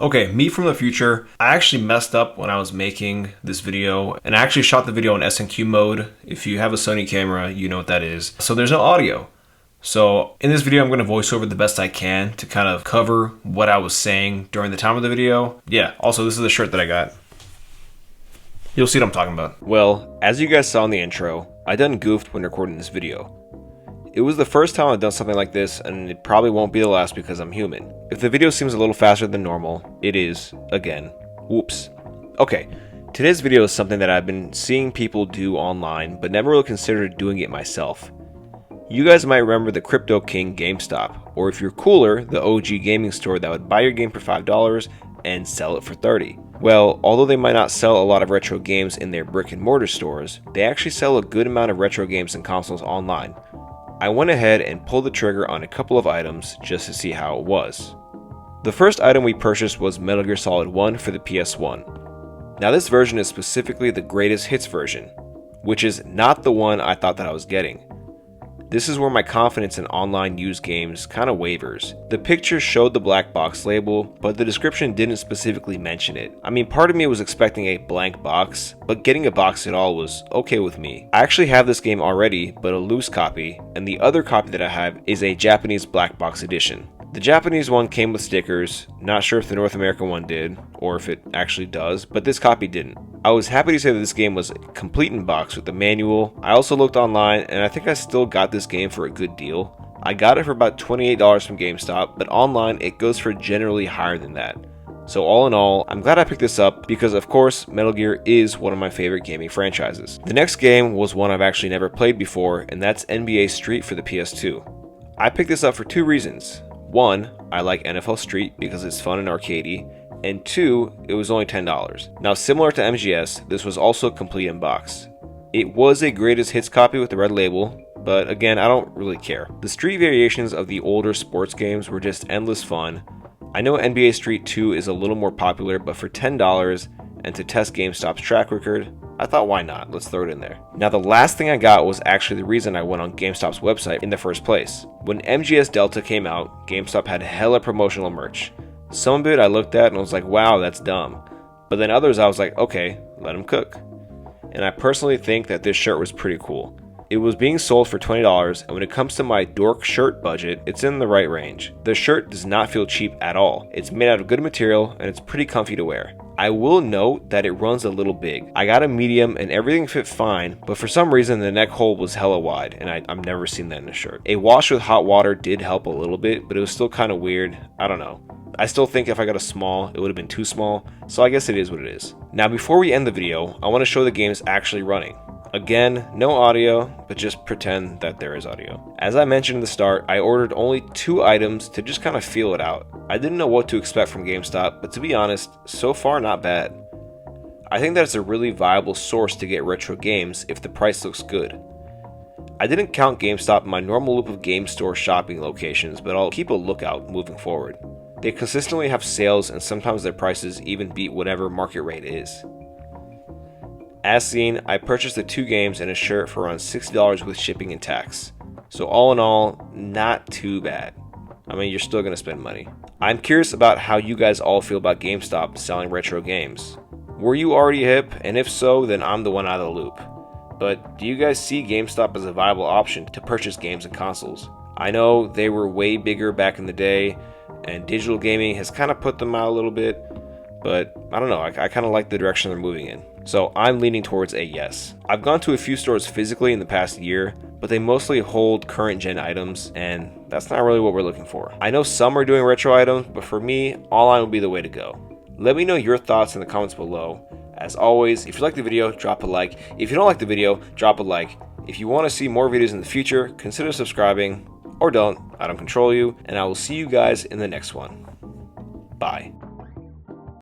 Okay, me from the future. I actually messed up when I was making this video, and I actually shot the video in SNQ mode. If you have a Sony camera, you know what that is. So there's no audio. So in this video, I'm going to voice over the best I can to kind of cover what I was saying during the time of the video. Yeah, also this is the shirt that I got. You'll see what I'm talking about. Well, as you guys saw in the intro, I done goofed when recording this video. It was the first time I've done something like this, and it probably won't be the last because I'm human. If the video seems a little faster than normal, it is, again. Whoops. Okay, today's video is something that I've been seeing people do online, but never really considered doing it myself. You guys might remember the Crypto King Gamestop, or if you're cooler, the OG gaming store that would buy your game for $5 and sell it for $30. Well, although they might not sell a lot of retro games in their brick and mortar stores, they actually sell a good amount of retro games and consoles online. I went ahead and pulled the trigger on a couple of items just to see how it was. The first item we purchased was Metal Gear Solid 1 for the PS1. Now this version is specifically the greatest hits version, which is not the one I thought that I was getting. This is where my confidence in online used games kind of wavers. The picture showed the black box label, but the description didn't specifically mention it. I mean, part of me was expecting a blank box, but getting a box at all was okay with me. I actually have this game already, but a loose copy, and the other copy that I have is a Japanese black box edition. The Japanese one came with stickers, not sure if the North American one did, or if it actually does, but this copy didn't. I was happy to say that this game was complete in box with the manual. I also looked online, and I think I still got this game for a good deal. I got it for about $28 from GameStop, but online it goes for generally higher than that. So all in all, I'm glad I picked this up because of course Metal Gear is one of my favorite gaming franchises. The next game was one I've actually never played before, and that's NBA Street for the PS2. I picked this up for two reasons. One, I like NFL Street because it's fun and arcadey, and two, it was only $10. Now similar to MGS, this was also complete in box. It was a greatest hits copy with the red label, but again, I don't really care. The Street variations of the older sports games were just endless fun. I know NBA Street 2 is a little more popular, but for $10 and to test GameStop's track record, I thought why not, let's throw it in there. Now the last thing I got was actually the reason I went on GameStop's website in the first place. When MGS Delta came out, GameStop had hella promotional merch. Some of it I looked at and was like, wow, that's dumb. But then others I was like, okay, let them cook. And I personally think that this shirt was pretty cool. It was being sold for $20, and when it comes to my dork shirt budget, it's in the right range. The shirt does not feel cheap at all. It's made out of good material, and it's pretty comfy to wear. I will note that it runs a little big. I got a medium and everything fit fine, but for some reason the neck hole was hella wide, and I've never seen that in a shirt. A wash with hot water did help a little bit, but it was still kind of weird. I don't know. I still think if I got a small, it would have been too small, so I guess it is what it is. Now before we end the video, I want to show the games actually running. Again, no audio, but just pretend that there is audio. As I mentioned in the start, I ordered only 2 items to just kind of feel it out. I didn't know what to expect from GameStop, but to be honest, so far not bad. I think that it's a really viable source to get retro games if the price looks good. I didn't count GameStop in my normal loop of game store shopping locations, but I'll keep a lookout moving forward. They consistently have sales, and sometimes their prices even beat whatever market rate is. As seen, I purchased the 2 games and a shirt for around $60 with shipping and tax. So all in all, not too bad. I mean, you're still gonna spend money. I'm curious about how you guys all feel about GameStop selling retro games. Were you already hip? And if so, then I'm the one out of the loop. But do you guys see GameStop as a viable option to purchase games and consoles? I know they were way bigger back in the day, and digital gaming has kind of put them out a little bit, but I don't know, I kind of like the direction they're moving in. So I'm leaning towards a yes. I've gone to a few stores physically in the past year, but they mostly hold current gen items, and that's not really what we're looking for. I know some are doing retro items, but for me, online would be the way to go. Let me know your thoughts in the comments below. As always, if you like the video, drop a like. If you don't like the video, drop a like. If you want to see more videos in the future, consider subscribing, or don't, I don't control you, and I will see you guys in the next one. Bye.